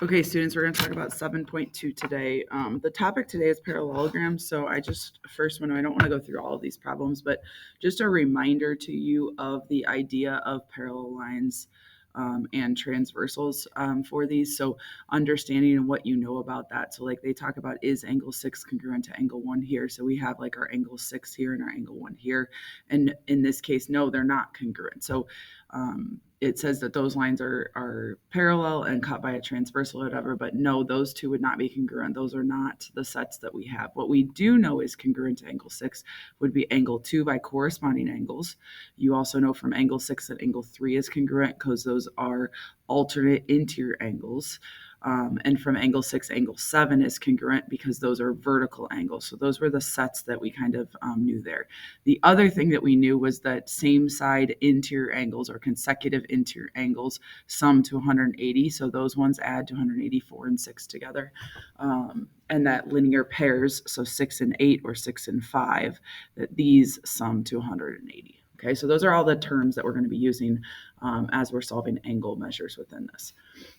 Okay, students, we're going to talk about 7.2 today. The topic today is parallelograms. So I don't want to go through all of these problems, but just a reminder to you of the idea of parallel lines and transversals for these. So understanding and what you know about that. So like they talk about, is angle 6 congruent to angle 1 here? So we have like our angle 6 here and our angle 1 here. And in this case, no, they're not congruent. So it says that those lines are parallel and cut by a transversal or whatever, but no, those two would not be congruent. Those are not the sets that we have. What we do know is congruent to angle 6 would be angle 2 by corresponding angles. You also know from angle 6 that angle 3 is congruent because those are alternate interior angles. And from angle 6, angle 7 is congruent because those are vertical angles. So those were the sets that we kind of knew there. The other thing that we knew was that same side interior angles or consecutive interior angles sum to 180. So those ones add to 184 and 6 together. And that linear pairs, so 6 and 8 or 6 and 5, that these sum to 180. Okay, so those are all the terms that we're going to be using as we're solving angle measures within this.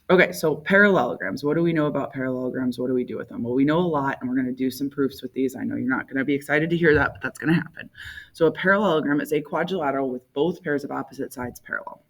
Okay, so parallelograms. What do we know about parallelograms? What do we do with them? Well, we know a lot, and we're going to do some proofs with these. I know you're not going to be excited to hear that, but that's going to happen. So a parallelogram is a quadrilateral with both pairs of opposite sides parallel.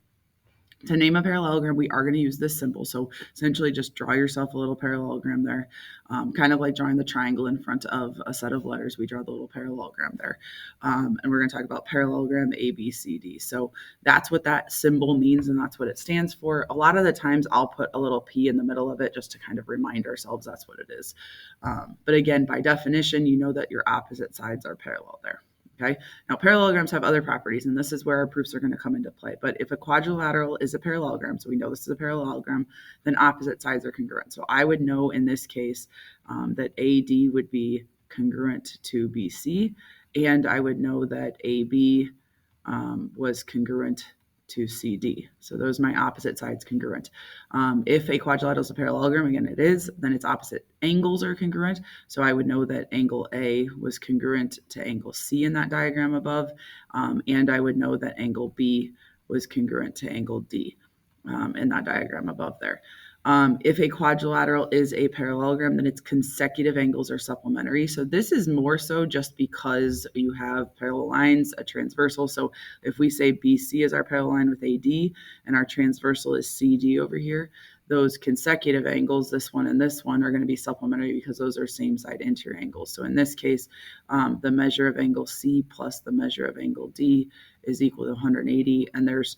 To name a parallelogram, we are going to use this symbol. So essentially just draw yourself a little parallelogram there, kind of like drawing the triangle in front of a set of letters. We draw the little parallelogram there. And we're going to talk about parallelogram A, B, C, D. So that's what that symbol means, and that's what it stands for. A lot of the times I'll put a little P in the middle of it just to kind of remind ourselves that's what it is. But again, by definition, you know that your opposite sides are parallel there. Okay. Now, parallelograms have other properties, and this is where our proofs are going to come into play. But if a quadrilateral is a parallelogram, so we know this is a parallelogram, then opposite sides are congruent. So I would know in this case that AD would be congruent to BC, and I would know that AB was congruent to CD. So those are my opposite sides congruent. If a quadrilateral is a parallelogram, again it is, then its opposite angles are congruent. So I would know that angle A was congruent to angle C in that diagram above, and I would know that angle B was congruent to angle D in that diagram above there. If a quadrilateral is a parallelogram, then its consecutive angles are supplementary. So this is more so just because you have parallel lines, a transversal. So if we say BC is our parallel line with AD and our transversal is CD over here, those consecutive angles, this one and this one, are going to be supplementary because those are same side interior angles. So in this case, the measure of angle C plus the measure of angle D is equal to 180, and there's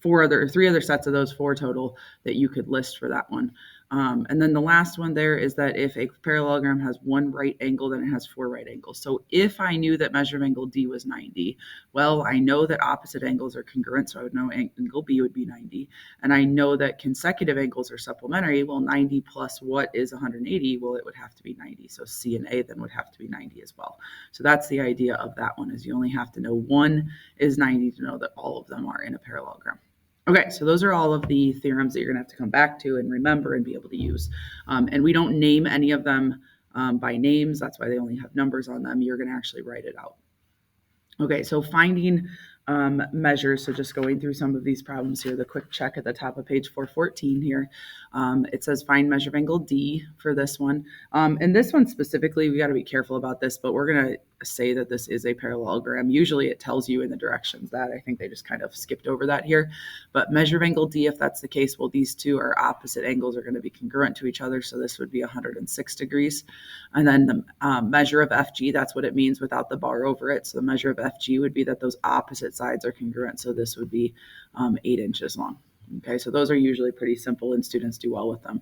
three other sets of those four total that you could list for that one. And then the last one there is that if a parallelogram has one right angle, then it has four right angles. So if I knew that measure of angle D was 90, well, I know that opposite angles are congruent, so I would know angle B would be 90. And I know that consecutive angles are supplementary. Well, 90 plus what is 180? Well, it would have to be 90. So C and A then would have to be 90 as well. So that's the idea of that one, is you only have to know one is 90 to know that all of them are in a parallelogram. Okay, so those are all of the theorems that you're going to have to come back to and remember and be able to use. And we don't name any of them by names. That's why they only have numbers on them. You're going to actually write it out. Okay, so finding measures. So just going through some of these problems here, the quick check at the top of page 414 here. It says find measure of angle D for this one. And this one specifically, we got to be careful about this, but we're going to say that this is a parallelogram. Usually it tells you in the directions that. I think they just kind of skipped over that here. But measure of angle D, if that's the case, well, these two are opposite angles, are going to be congruent to each other. So this would be 106 degrees. And then the measure of FG, that's what it means without the bar over it. So the measure of FG would be that those opposite sides are congruent. So this would be 8 inches long. Okay, so those are usually pretty simple and students do well with them.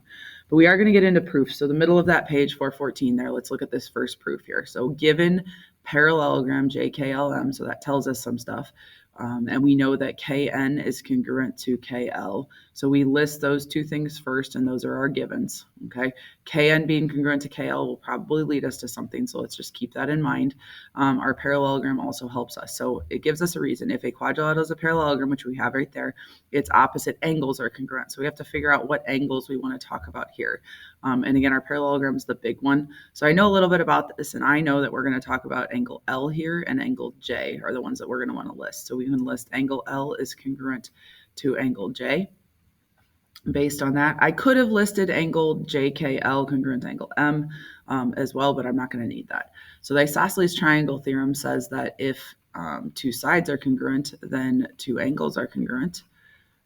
But we are going to get into proofs. So the middle of that page 414 there, let's look at this first proof here. So given parallelogram JKLM, so that tells us some stuff. And we know that KN is congruent to KL. So we list those two things first, and those are our givens. Okay, KN being congruent to KL will probably lead us to something, so let's just keep that in mind. Our parallelogram also helps us. So it gives us a reason. If a quadrilateral is a parallelogram, which we have right there, its opposite angles are congruent. So we have to figure out what angles we want to talk about here. And again, our parallelogram is the big one. So I know a little bit about this, and I know that we're going to talk about angle L here, and angle J are the ones that we're going to want to list. So we can list angle L is congruent to angle J. based on that. I could have listed angle JKL congruent to angle M as well, but I'm not going to need that. So the isosceles triangle theorem says that if two sides are congruent, then two angles are congruent.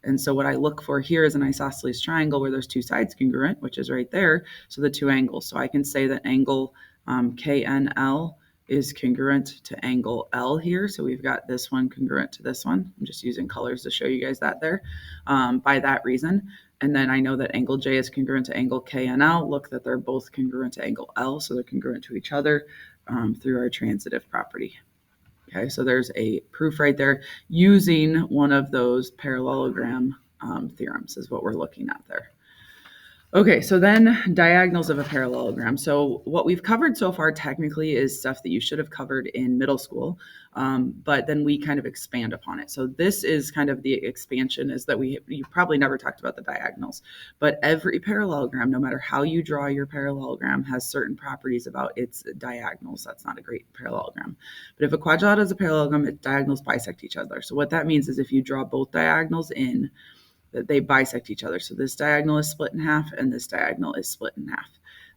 And so what I look for here is an isosceles triangle where there's two sides congruent, which is right there. So the two angles. So I can say that angle KNL is congruent to angle L here. So we've got this one congruent to this one. I'm just using colors to show you guys that there by that reason. And then I know that angle J is congruent to angle KNL. Look that they're both congruent to angle L. So they're congruent to each other through our transitive property. Okay, so there's a proof right there using one of those parallelogram theorems is what we're looking at there. Okay, so then diagonals of a parallelogram. So what we've covered so far technically is stuff that you should have covered in middle school, but then we kind of expand upon it. So this is kind of the expansion is that you probably never talked about the diagonals, but every parallelogram, no matter how you draw your parallelogram, has certain properties about its diagonals. That's not a great parallelogram. But if a quadrilateral is a parallelogram, its diagonals bisect each other. So what that means is if you draw both diagonals in, that they bisect each other. So this diagonal is split in half and this diagonal is split in half.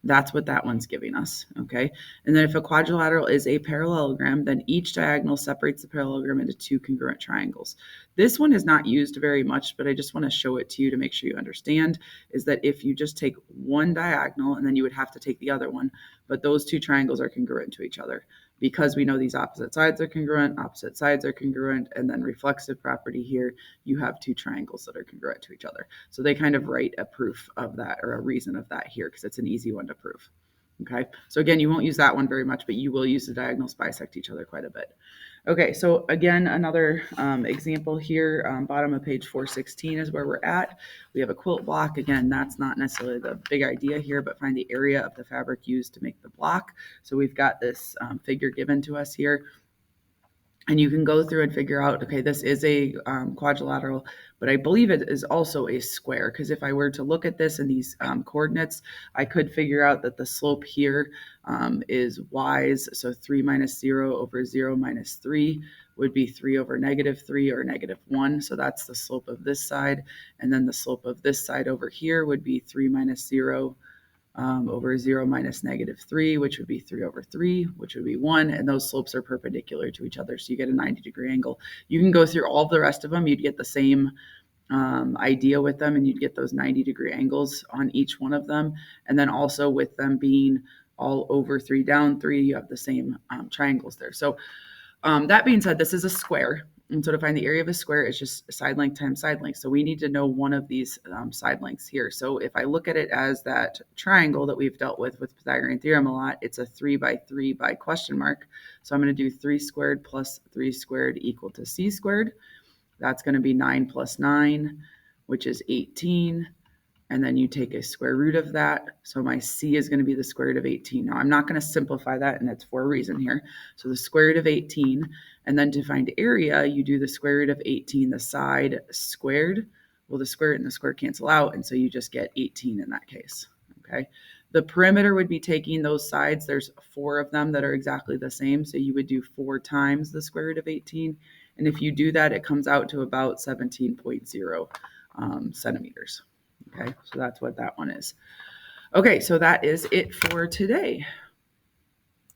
That's what that one's giving us, okay? And then if a quadrilateral is a parallelogram, then each diagonal separates the parallelogram into two congruent triangles. This one is not used very much, but I just want to show it to you to make sure you understand, is that if you just take one diagonal and then you would have to take the other one, but those two triangles are congruent to each other. Because we know these opposite sides are congruent, and then reflexive property here, you have two triangles that are congruent to each other. So they kind of write a proof of that or a reason of that here because it's an easy one to prove. Okay, so again, you won't use that one very much, but you will use the diagonals bisect each other quite a bit. Okay, so again, another example here, bottom of page 416 is where we're at. We have a quilt block. Again, that's not necessarily the big idea here, but find the area of the fabric used to make the block. So we've got this figure given to us here. And you can go through and figure out, okay, this is a quadrilateral, but I believe it is also a square, because if I were to look at this in these coordinates, I could figure out that the slope here is y's, so 3 minus 0 over 0 minus 3 would be 3 over negative 3 or negative 1, so that's the slope of this side, and then the slope of this side over here would be 3 minus 0 over 0 minus negative 3, which would be 3 over 3, which would be 1, and those slopes are perpendicular to each other, so you get a 90-degree angle. You can go through all of the rest of them. You'd get the same idea with them, and you'd get those 90-degree angles on each one of them, and then also with them being all over 3 down 3, you have the same triangles there. So that being said, this is a square. And so to find the area of a square, it's just side length times side length. So we need to know one of these side lengths here. So if I look at it as that triangle that we've dealt with Pythagorean theorem a lot, it's a 3 by 3 by question mark. So I'm going to do 3 squared plus 3 squared equal to c squared. That's going to be 9 plus 9, which is 18. And then you take a square root of that. So my c is going to be the square root of 18. Now I'm not going to simplify that, and it's for a reason here. So the square root of 18, and then to find area, you do the square root of 18, the side squared. Well, the square root and the square cancel out, and so you just get 18 in that case. Okay. The perimeter would be taking those sides. There's 4 of them that are exactly the same. So you would do 4 times the square root of 18. And if you do that, it comes out to about 17.0 centimeters. Okay, so that's what that one is. Okay, so that is it for today.